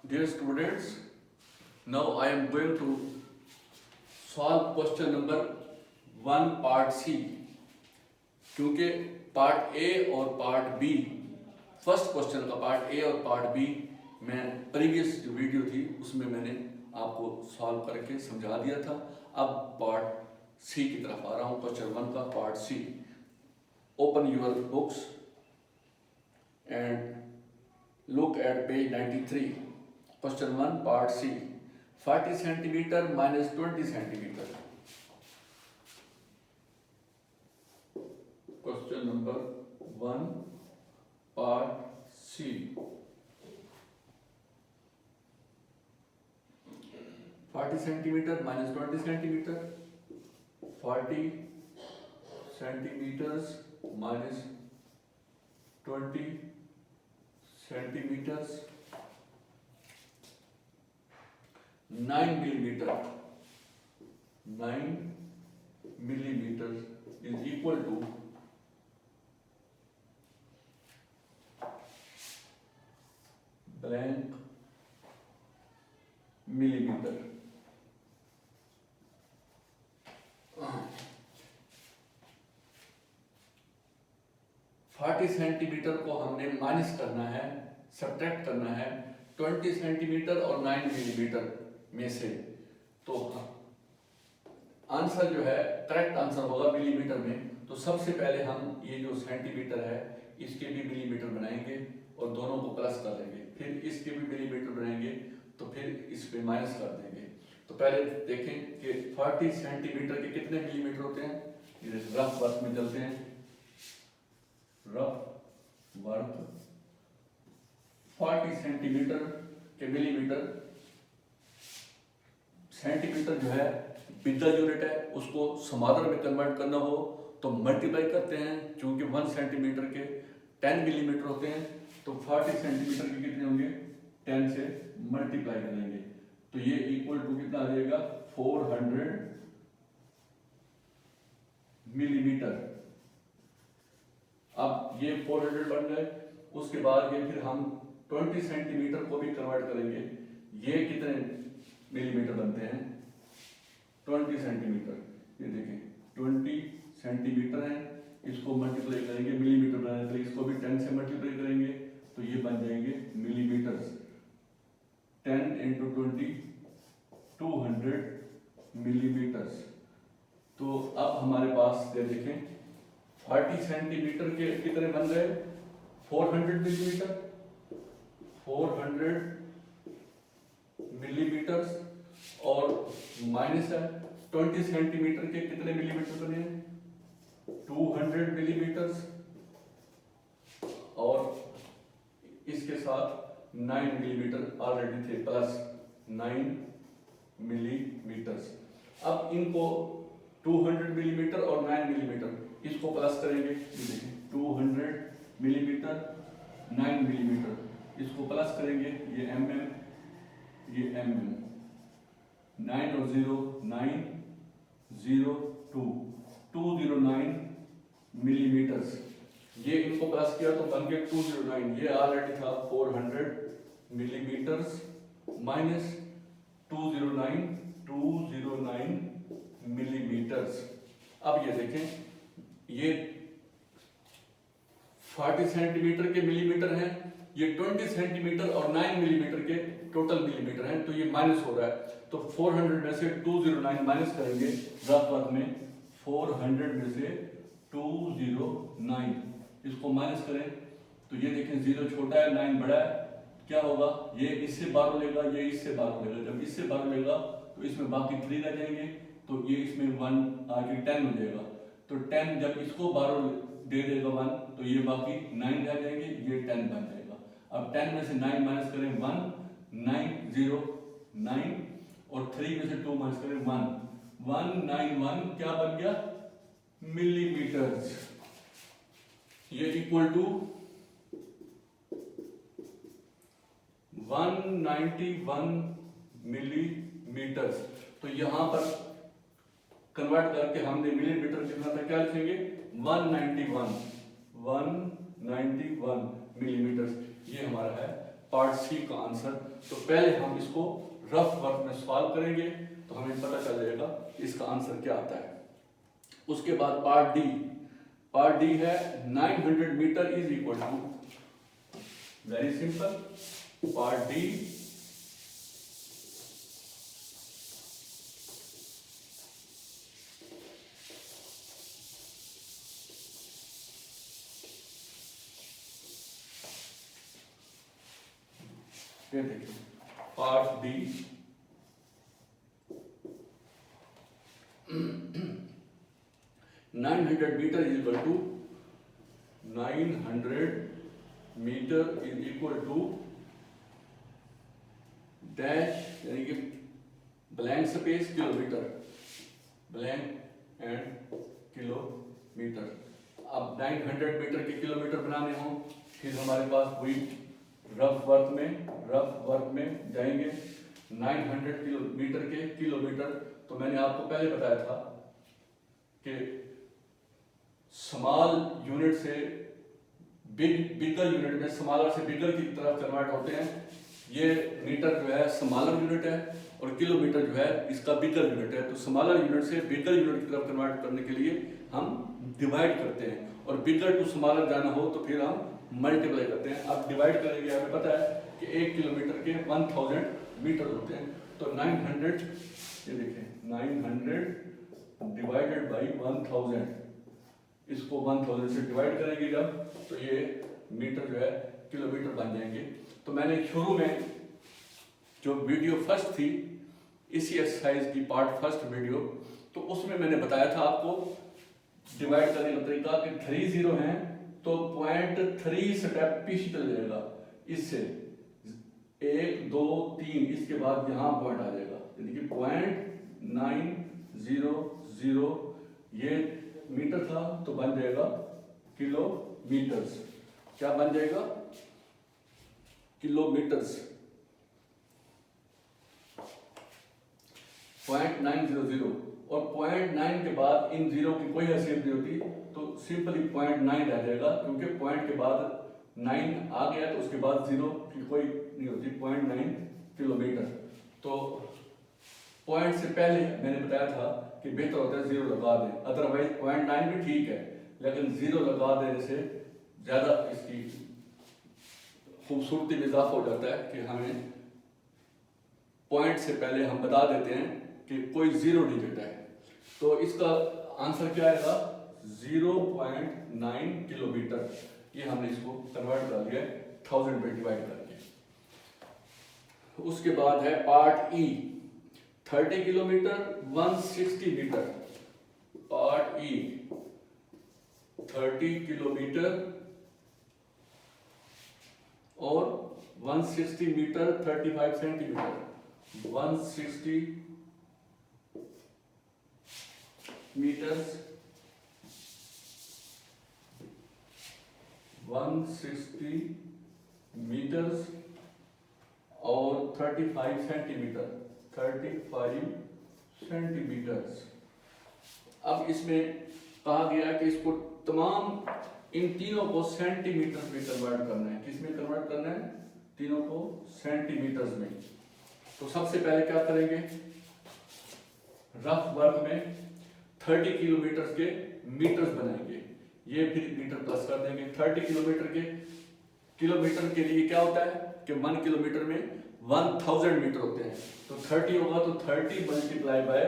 Dear students, now I am going to solve question number 1 part C. क्योंकि part A और part B, first question का part A और part B मैं previous जो video थी उसमें मैंने आपको सॉल्व करके समझा दिया था। अब पार्ट सी की तरफ आ रहा हूँ, क्वेश्चन 1 का part C. Open your books and look at page 93। Question 1 part C, 40 centimetre minus 20 centimetre. Question number 1 part C. 40 centimetre minus 20 centimetre, 40 centimetres minus 20 centimetres, 9 millimetre, 9 millimetre is equal to blank millimetre. Forty centimetre को हमने minus करना है, subtract करना है 20 centimetre और 9 millimetre में से, तो आंसर जो है करेक्ट आंसर होगा मिलीमीटर में। तो सबसे पहले हम ये जो सेंटीमीटर है इसके भी मिलीमीटर बनाएंगे और दोनों को प्लस कर देंगे, फिर इसके भी मिलीमीटर बनाएंगे तो फिर इस पे माइनस कर देंगे। तो पहले देखें कि 40 सेंटीमीटर के कितने मिलीमीटर होते हैं। ये रफ वर्क में चलते हैं, रफ वर्क 40 सेंटीमीटर के मिलीमीटर, सेंटीमीटर जो है विद यूनिट है, उसको समादर में कन्वर्ट करना हो तो मल्टीप्लाई करते हैं। चूंकि 1 सेंटीमीटर के 10 मिलीमीटर होते हैं तो 40 सेंटीमीटर के कितने होंगे, 10 से मल्टीप्लाई करेंगे तो ये इक्वल टू कितना आ जाएगा 400 मिलीमीटर। अब ये 400 बन गए, उसके बाद ये फिर हम 20 सेंटीमीटर को भी कन्वर्ट करेंगे। ये कितने मिलीमीटर बनते हैं 20 सेंटीमीटर, ये देखें 20 सेंटीमीटर है, इसको मल्टीप्लाई करेंगे मिलीमीटर बनाने के लिए, इसको भी 10 से मल्टीप्लाई करेंगे तो ये बन जाएंगे मिलीमीटर्स। 10 into 20 200 millimetres. तो अब हमारे पास ये देखें 40 सेंटीमीटर के कितने बन गए 400 मिलीमीटर, 400 मिलीमीटर्स और माइनस है 20 सेंटीमीटर के कितने मिलीमीटर बने हैं 200 मिलीमीटर्स और इसके साथ 9 मिलीमीटर ऑलरेडी थे प्लस 9 मिलीमीटर्स। अब इनको 200 मिलीमीटर और 9 मिलीमीटर इसको प्लस करेंगे, ये देखिए 200 मिलीमीटर 9 मिलीमीटर इसको प्लस करेंगे, ये mm, ये mm, 9 और 0 9 0 2 209 मिलीमीटर्स। ये इनको प्लस किया तो बन गया 209, ये ऑलरेडी था 400 मिलीमीटर्स माइनस 209 मिलीमीटर्स। अब ये देखें ये 40 सेंटीमीटर के मिलीमीटर हैं, ये 20 सेंटीमीटर और 9 मिलीमीटर के टोटल मिलीमीटर हैं, तो ये माइनस हो रहा है। तो 400 में से 209 माइनस करेंगे रफ वर्क में, 400 में से 209 इसको माइनस करें तो ये देखें 0 छोटा है 9 बड़ा है, क्या होगा ये इससे 12 लेगा, ये इससे 12 लेगा, जब इससे 12 लेगा तो इसमें बाकी 3 रह जाएंगे तो ये इसमें 1 आगे 10 हो जाएगा। तो 10 जब इसको 12 दे देगा 1 तो ये बाकी 9 रह जाएंगे, ये 10 बन जाएगा। अब 10 में से 9 माइनस करें 1 9 0 9 और 3 में से 2 माइनस करें 1 191 क्या बन गया मिलीमीटर्स। ये इक्वल टू 191 मिलीमीटर्स। तो यहां पर कन्वर्ट करके हमने मिलीमीटर कितना था क्या लिखेंगे 191 मिलीमीटर, ये हमारा है पार्ट सी का आंसर। तो पहले हम इसको रफ वर्क में सॉल्व करेंगे तो हमें पता चल जाएगा इसका आंसर क्या आता है। उसके बाद पार्ट डी है 900 metre is equal to, very simple, part D ये देखिए, part D 900 metre is equal to 900 metre is equal to dash यानी कि blank space kilometre, blank and kilometre. अब 900 मीटर के किलोमीटर बनाने हो, फिर हमारे पास वही रफ वर्क में जाएंगे 900 किलोमीटर के किलोमीटर। तो मैंने आपको पहले बताया था कि स्मॉल यूनिट से बिगर यूनिट में, स्मॉलर से बिगर की तरफ कन्वर्ट होते हैं। ये मीटर जो है स्मॉलर यूनिट है और किलोमीटर जो है इसका बिगर यूनिट है। तो स्मॉलर यूनिट से बिगर यूनिट की तरफ कन्वर्ट करने के लिए हम डिवाइड करते हैं, और बिगर टू स्मॉलर जाना हो तो फिर हम मल्टीप्लाई करते हैं। अब डिवाइड करेंगे, हमें पता है कि 1 किलोमीटर के 1000 मीटर होते हैं। तो 900, ये देखें 900 डिवाइडेड बाई 1000, इसको 1000 से डिवाइड करेंगे जब, तो ये मीटर जो है किलोमीटर बन जाएंगे। तो मैंने शुरू में जो वीडियो फर्स्ट थी इसी एक्सरसाइज की पार्ट फर्स्ट वीडियो, तो उसमें मैंने बताया था आपको डिवाइड करने का तरीका कि 3 0 हैं तो 0.3 स्टेप पीछे चल जाएगा, इससे 1 2 3, इसके बाद यहाँ पॉइंट आ जाएगा, यानी कि 0.900 ये मीटर था तो बन जाएगा किलोमीटर्स। क्या बन जाएगा? किलोमीटर्स। 0.900 और 0.9 के बाद इन जीरो की कोई हैसियत नहीं होती, तो सिंपली 0.9 रह जाएगा, क्योंकि पॉइंट के बाद 9 आ गया तो उसके बाद जीरो की कोई नहीं होती। 0.9 किलोमीटर। तो पॉइंट से पहले मैंने बताया था कि बेहतर होता है जीरो लगा दें, अदरवाइज 0.9 भी ठीक है, लेकिन जीरो लगा देने से ज्यादा इसकी खूबसूरती में इजाफा हो जाता है कि हमें पॉइंट से पहले हम बता देते हैं कि कोई जीरो डिजिट है। तो इसका आंसर क्या आएगा? 0.9 किलोमीटर। ये हमने इसको कन्वर्ट कर दिया 1000 पे डिवाइड करके। उसके बाद है पार्ट ई, 30 किलोमीटर 160 मीटर। पार्ट ई 30 किलोमीटर और 160 मीटर 35 सेंटीमीटर। 160 मीटर्स 160 मीटर्स और 35 सेंटीमीटर। 35 सेंटीमीटर्स। अब इसमें कहा गया कि इसको तमाम इन तीनों को सेंटीमीटर में कन्वर्ट करना है। किस में कन्वर्ट करना है? तीनों को सेंटीमीटर्स में। तो सबसे पहले क्या करेंगे? रफ वर्क में 30 किलोमीटर के मीटर्स बनाएंगे, ये फिर मीटर प्लस कर देंगे। 30 किलोमीटर के लिए क्या होता है कि 1 किलोमीटर में 1000 मीटर होते हैं। तो 30 होगा तो 30 मल्टीप्लाई बाय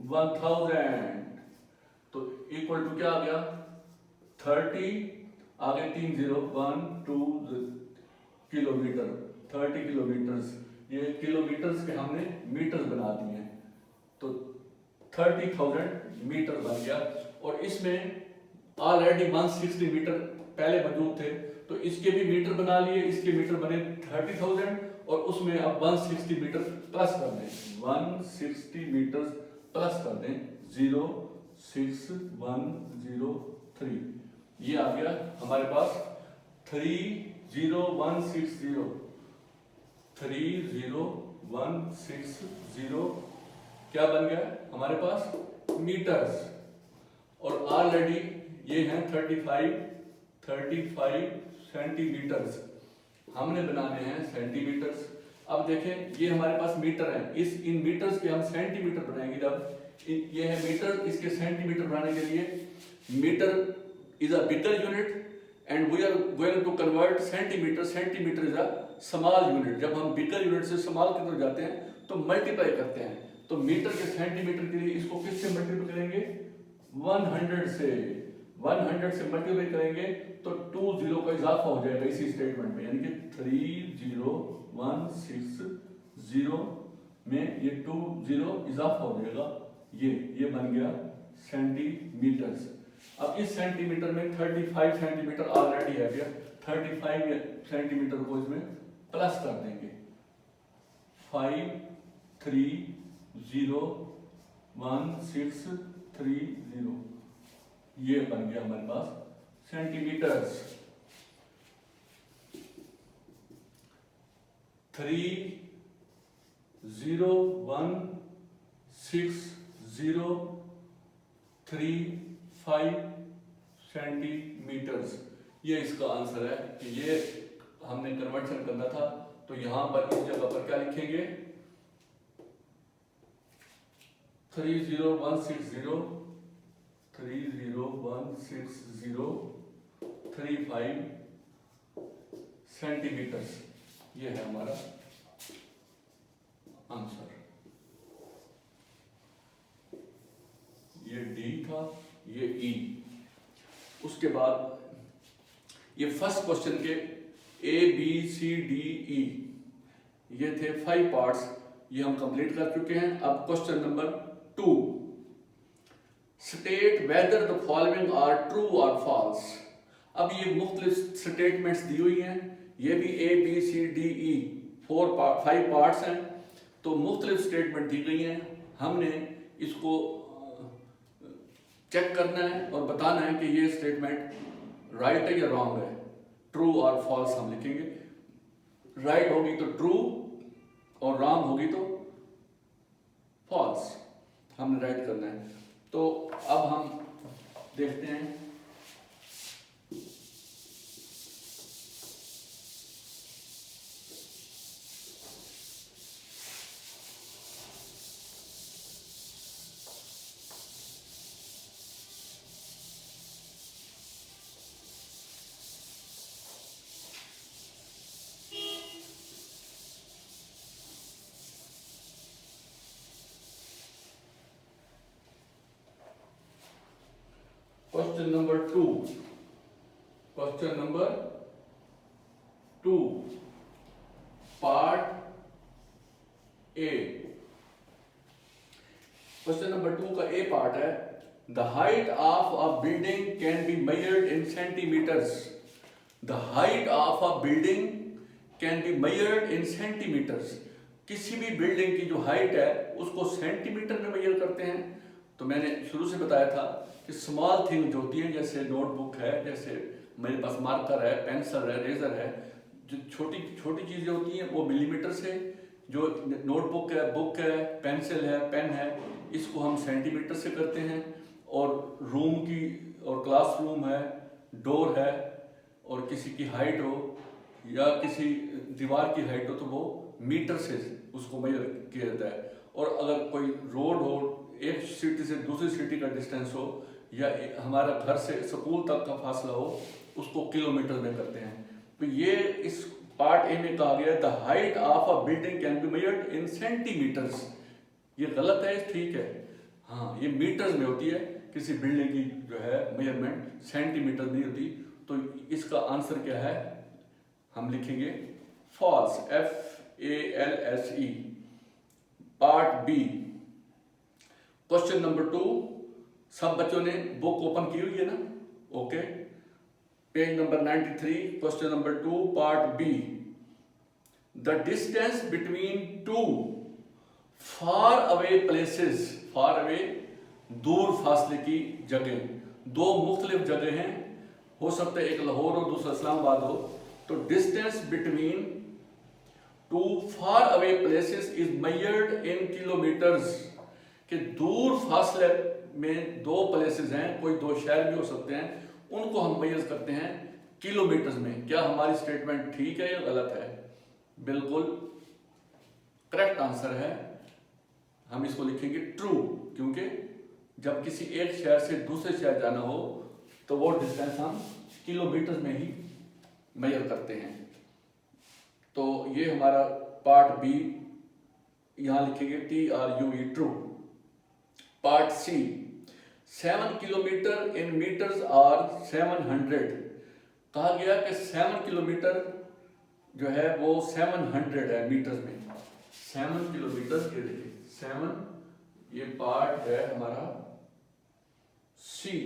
1000, तो इक्वल टू क्या आ गया? 30 आगे 3 0 1 2 किलोमीटर। 30 किलोमीटर्स, ये किलोमीटर्स के हमने मीटर्स बना दिए हैं, तो 30,000 मीटर बन गया। और इसमें ऑलरेडी 160 मीटर पहले मौजूद थे, तो इसके भी मीटर बना लिए, इसके मीटर बने 30,000 और उसमें अब 160 मीटर प्लस कर दें। 160 मीटर प्लस कर दें 06103, ये आ गया हमारे पास 30160। 30160 क्या बन गया हमारे पास? मीटर्स। और ऑलरेडी ये हैं 35 सेंटीमीटर्स। हमने बनाने हैं सेंटीमीटर्स। अब देखें ये हमारे पास मीटर है, इन मीटर्स के हम सेंटीमीटर बनाएंगे। जब ये है मीटर, इसके सेंटीमीटर बनाने के लिए metre is a bigger unit and we are going to convert centimetre is a small unit. जब हम बिगर यूनिट से स्मॉल की तरफ जाते हैं तो मल्टीप्लाई करते हैं। तो मीटर के सेंटीमीटर के लिए इसको किससे मल्टीप्लाई करेंगे? 100 से। 100 से मल्टीप्लाई करेंगे तो 2 जीरो का इजाफा हो जाएगा इसी स्टेटमेंट में, यानी कि 30160 में ये 2 जीरो इजाफा हो जाएगा। ये बन गया सेंटीमीटर्स। अब इस सेंटीमीटर में 35 सेंटीमीटर ऑलरेडी है गया, 35 सेंटीमीटर को इसमें प्लस कर देंगे। 5301630 ये बन गया हमारे पास सेंटीमीटर्स। 3016035 सेंटीमीटर्स, ये इसका आंसर है। कि ये हमने कन्वर्शन करना था तो यहां पर इस जगह पर क्या लिखेंगे? 3016035 सेंटीमीटर्स, ये है हमारा आंसर। ये डी था, ये ई। उसके बाद ये फर्स्ट क्वेश्चन के ए बी सी डी ई, ये थे 5 पार्ट्स, ये हम कंप्लीट कर चुके हैं। अब question number 2, state whether the following are true और फॉल्स। अब ये मुख्तलिफ स्टेटमेंट्स दी हुई हैं, ये भी A B C D E 5 parts हैं, तो मुख्तलिफ स्टेटमेंट दी गई हैं। हमने इसको चेक करना है और बताना है कि ये स्टेटमेंट राइट है या रॉन्ग है। ट्रू और फॉल्स हम लिखेंगे, राइट होगी तो ट्रू और रॉन्ग होगी तो फॉल्स, हमने राइट करना है। तो अब हम देखते हैं question number 2। Question number 2 part A. Question number 2 का ए पार्ट है, the height of a building can be measured in centimetres. The height of a building can be measured in centimetres. किसी भी बिल्डिंग की जो height है उसको centimetre में major करते हैं। तो मैंने शुरू से बताया था कि स्मॉल थिंग जो होती हैं, जैसे नोटबुक है, जैसे मेरे पास मार्कर है, पेंसिल है, रेजर है, जो छोटी छोटी चीज़ें होती हैं वो मिलीमीटर से, जो नोटबुक है, बुक है, पेंसिल है, पेन है, इसको हम सेंटीमीटर से करते हैं। और रूम की और क्लासरूम है, डोर है, और किसी की हाइट हो या किसी दीवार की हाइट हो तो वो मीटर से उसको मेजर किया जाता है। और अगर कोई रोड हो, एक सिटी से दूसरी सिटी का डिस्टेंस हो, या हमारा घर से स्कूल तक का फासला हो, उसको किलोमीटर में करते हैं। तो ये इस पार्ट ए में कहा गया, the height of a building can be measured in centimetres. ये गलत है, ठीक है, हाँ, ये मीटर्स में होती है। किसी बिल्डिंग की जो है मेजरमेंट सेंटीमीटर नहीं होती। तो इसका आंसर क्या है? हम लिखेंगे false, FALSE। Part B, question number 2। सब बच्चों ने बुक ओपन की हुई है ना? Okay, page number 93, question number 2 part B. The distance between 2 far away places, far away दूर फासले की जगह, 2 मुख्तलिफ जगह हैं, हो सकता है एक लाहौर हो, दूसरा इस्लामाबाद हो। तो distance between 2 far away places is measured in kilometres. कि दूर फासले में 2 प्लेसेस हैं, कोई 2 शहर भी हो सकते हैं, उनको हम मेजर करते हैं किलोमीटर में। क्या हमारी स्टेटमेंट ठीक है या गलत है? बिल्कुल करेक्ट आंसर है। हम इसको लिखेंगे ट्रू, क्योंकि जब किसी एक शहर से दूसरे शहर जाना हो तो वो डिस्टेंस हम किलोमीटर में ही मेजर करते हैं। तो ये हमारा पार्ट बी, यहां लिखेंगे TRUE true. Part C, 7 kilometre in metres are 700। कहा गया कि 7 किलोमीटर जो है वो 700 है मीटर्स में। 7 किलोमीटर के देखिए 7, ये पार्ट है हमारा सी।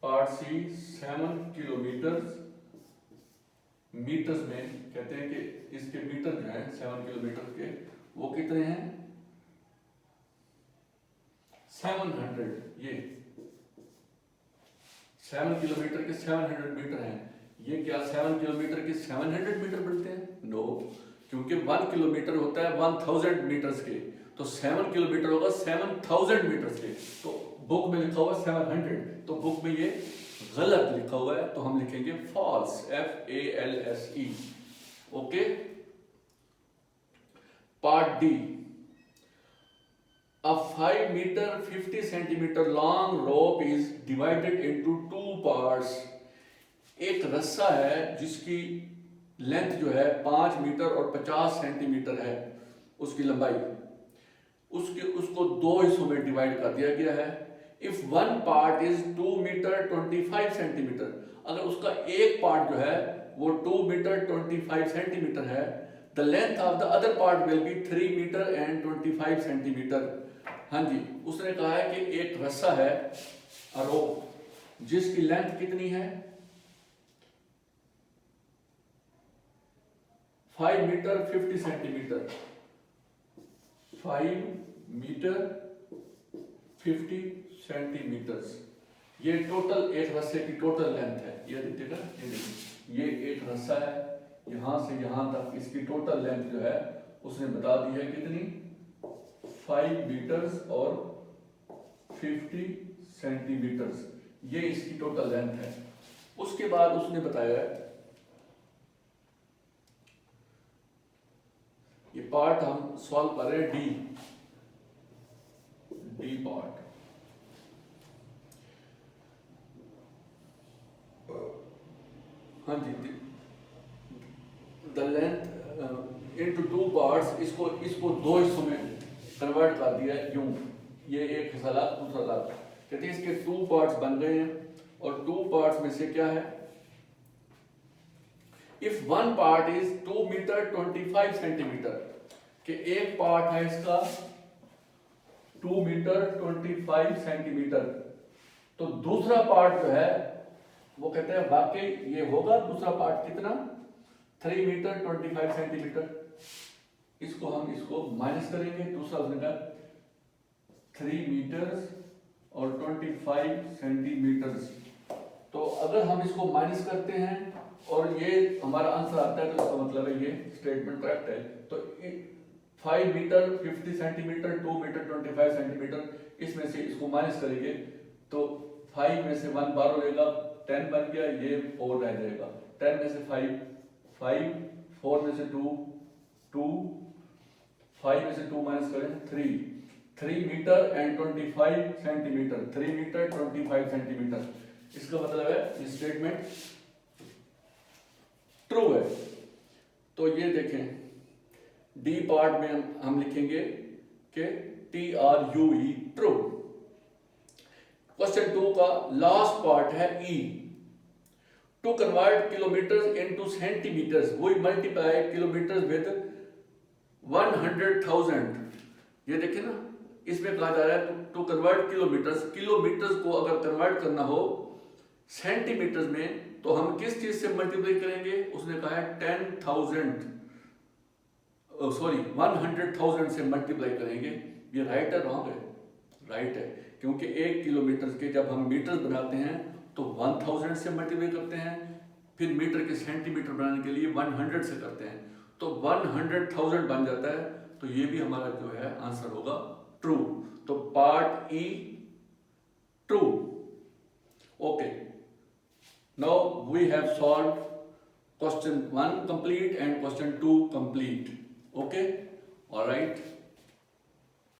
पार्ट सी 7 किलोमीटर मीटर्स में कहते हैं कि इसके मीटर जो है 7 किलोमीटर के वो कितने हैं? 700। ये 7 किलोमीटर के 700 मीटर हैं। ये क्या 7 किलोमीटर के 700 मीटर बनते हैं? नो, क्योंकि 1 किलोमीटर होता है 1000 मीटर्स के, तो 7 किलोमीटर होगा 7000 मीटर्स के। तो बुक में लिखा हुआ 700, तो बुक में ये गलत लिखा हुआ है, तो हम लिखेंगे false, FALSE। Okay. Part D, a 5 meter 50 centimeter long rope is divided into 2 parts। एक रस्सा है जिसकी लेंथ जो है 5 मीटर और 50 सेंटीमीटर है उसकी लंबाई, उसको 2 हिस्सों में डिवाइड कर दिया गया है। If one part is 2 metre 25 centimetre, अगर उसका एक पार्ट जो है वो 2 मीटर 25 सेंटीमीटर है, the length of the other part will be 3 metre and 25 centimetre. हाँ जी, उसने कहा है कि एक रस्सा है रोप जिसकी लेंथ कितनी है 5 मीटर 50 सेंटीमीटर। 5 मीटर 50 सेंटीमीटर, ये टोटल एक रस्से की टोटल लेंथ है। ये देखिएगा, ये देखिए, ये एक रस्सा है, यहां से यहां तक इसकी टोटल लेंथ जो है उसने बता दी है कितनी, 5 मीटर्स और 50 सेंटीमीटर्स, ये इसकी टोटल लेंथ है। उसके बाद उसने बताया ये पार्ट हम सॉल्व कर रहे हैं, डी पार्ट। हाँ जी, द लेंथ इनटू 2 पार्ट्स, इसको 2 हिस्सों में कन्वर्ट कर दिया है यूं, ये एक हिस्सा ला दूसरा ला, कहते हैं इसके 2 पार्ट्स बन गए हैं। और 2 पार्ट्स में से क्या है, if one part is 2 metre 25 centimetre, कि एक पार्ट है इसका 2 मीटर 25 सेंटीमीटर, तो दूसरा पार्ट जो है वो कहते हैं वाकई ये होगा दूसरा पार्ट कितना, 3 मीटर 25 सेंटीमीटर। इसको माइनस करेंगे, दूसरा उसने कहा 3 मीटर्स और 25 सेंटीमीटर्स। तो अगर हम इसको माइनस करते हैं और ये हमारा आंसर आता है तो इसका मतलब है ये स्टेटमेंट करेक्ट है। तो 5 मीटर 50 सेंटीमीटर, 2 मीटर 25 सेंटीमीटर, इसमें से इसको माइनस करेंगे तो 5 में से 1 बाहर होगा, 10 बन गया, ये 4 रह जाएगा। 10 में से 5, 4 में से 2, 5 में से 2 माइनस करें 3 metre and 25 centimetre, 3 metre 25 centimetre. इसका मतलब है ये स्टेटमेंट ट्रू है। तो ये देखें, डी पार्ट में हम लिखेंगे कि TRUE ट्रू। क्वेश्चन 2 का लास्ट पार्ट है E, to convert kilometer into centimeters, वही मल्टीप्लाई किलोमीटर विद 100,000। ये देखिए ना, इसमें कहा जा रहा है टू कन्वर्ट किलोमीटर्स को अगर कन्वर्ट करना हो सेंटीमीटर्स में तो हम किस चीज से मल्टीप्लाई करेंगे, उसने कहा है 100,000 से मल्टीप्लाई करेंगे। ये राइट है रॉन्ग है? राइट है, क्योंकि 1 किलोमीटर के जब हम मीटर बनाते हैं तो 1000 से मल्टीप्लाई करते हैं, फिर मीटर के सेंटीमीटर बनाने के लिए 100 से करते हैं, तो 100,000 बन जाता है। तो ये भी हमारा जो है आंसर होगा ट्रू। तो part E True. Okay. Now we have solved question 1 complete and question 2 complete. Okay. All right.